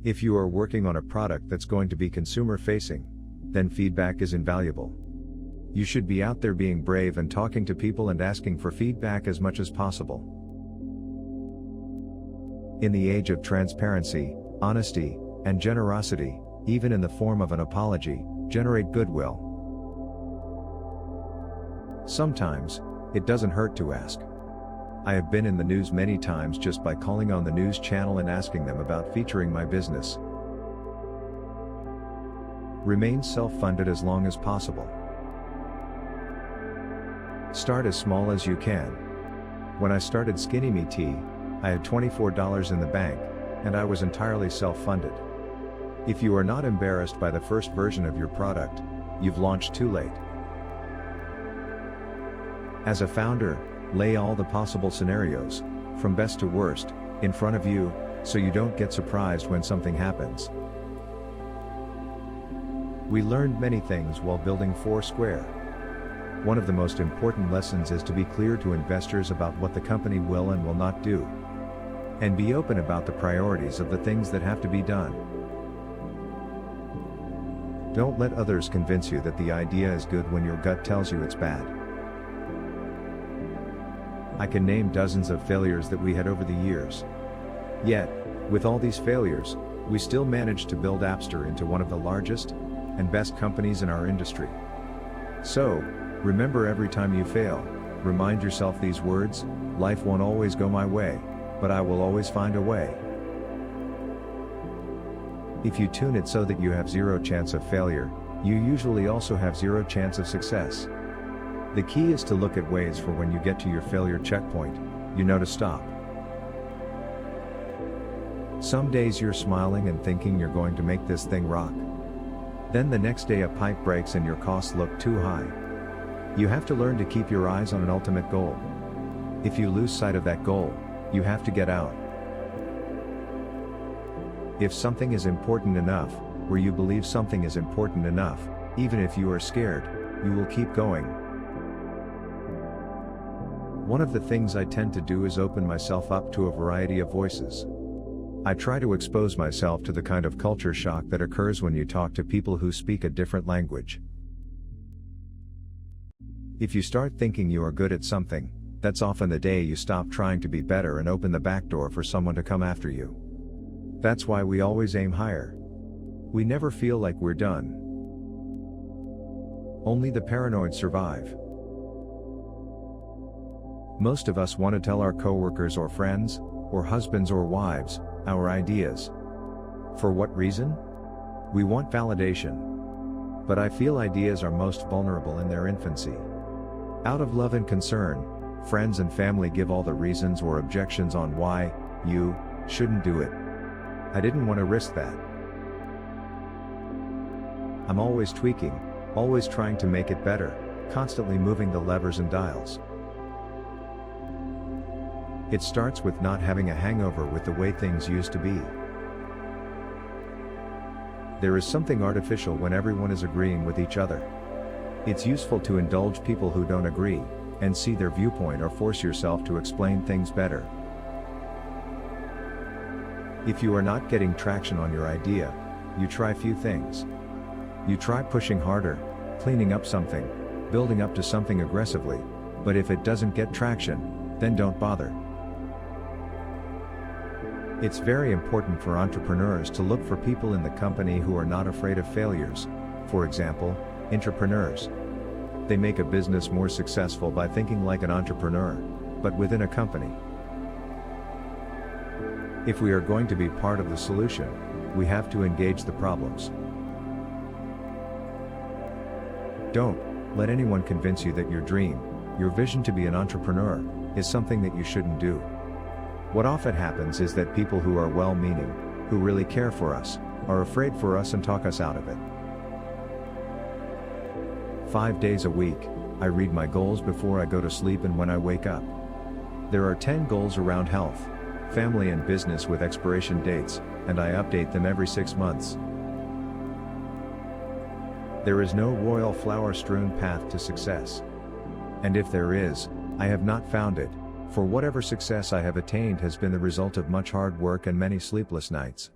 If you are working on a product that's going to be consumer facing, then feedback is invaluable. You should be out there being brave and talking to people and asking for feedback as much as possible. In the age of transparency, honesty, and generosity, even in the form of an apology, generate goodwill. Sometimes, it doesn't hurt to ask. I have been in the news many times just by calling on the news channel and asking them about featuring my business. Remain self-funded as long as possible. Start as small as you can. When I started Skinny Me Tea, I had $24 in the bank, and I was entirely self-funded. If you are not embarrassed by the first version of your product, you've launched too late. As a founder, lay all the possible scenarios, from best to worst, in front of you, so you don't get surprised when something happens. We learned many things while building Foursquare. One of the most important lessons is to be clear to investors about what the company will and will not do. And be open about the priorities of the things that have to be done. Don't let others convince you that the idea is good when your gut tells you it's bad. I can name dozens of failures that we had over the years. Yet, with all these failures, we still managed to build Appster into one of the largest and best companies in our industry. So, remember, every time you fail, remind yourself these words: life won't always go my way, but I will always find a way. If you tune it so that you have zero chance of failure, you usually also have zero chance of success. The key is to look at ways for when you get to your failure checkpoint, you know to stop. Some days you're smiling and thinking you're going to make this thing rock. Then the next day a pipe breaks and your costs look too high. You have to learn to keep your eyes on an ultimate goal. If you lose sight of that goal, you have to get out. If something is important enough, or you believe something is important enough, even if you are scared, you will keep going. One of the things I tend to do is open myself up to a variety of voices. I try to expose myself to the kind of culture shock that occurs when you talk to people who speak a different language. If you start thinking you are good at something, that's often the day you stop trying to be better and open the back door for someone to come after you. That's why we always aim higher. We never feel like we're done. Only the paranoid survive. Most of us want to tell our coworkers or friends, or husbands or wives, our ideas. For what reason? We want validation. But I feel ideas are most vulnerable in their infancy. Out of love and concern, friends and family give all the reasons or objections on why you shouldn't do it. I didn't want to risk that. I'm always tweaking, always trying to make it better, constantly moving the levers and dials. It starts with not having a hangover with the way things used to be. There is something artificial when everyone is agreeing with each other. It's useful to indulge people who don't agree, and see their viewpoint, or force yourself to explain things better. If you are not getting traction on your idea, you try few things. You try pushing harder, cleaning up something, building up to something aggressively, but if it doesn't get traction, then don't bother. It's very important for entrepreneurs to look for people in the company who are not afraid of failures. For example, entrepreneurs. They make a business more successful by thinking like an entrepreneur, but within a company. If we are going to be part of the solution, we have to engage the problems. Don't let anyone convince you that your dream, your vision to be an entrepreneur, is something that you shouldn't do. What often happens is that people who are well-meaning, who really care for us, are afraid for us and talk us out of it. 5 days a week, I read my goals before I go to sleep and when I wake up. There are 10 goals around health, family and business with expiration dates, and I update them every 6 months. There is no royal flower-strewn path to success. And if there is, I have not found it, for whatever success I have attained has been the result of much hard work and many sleepless nights.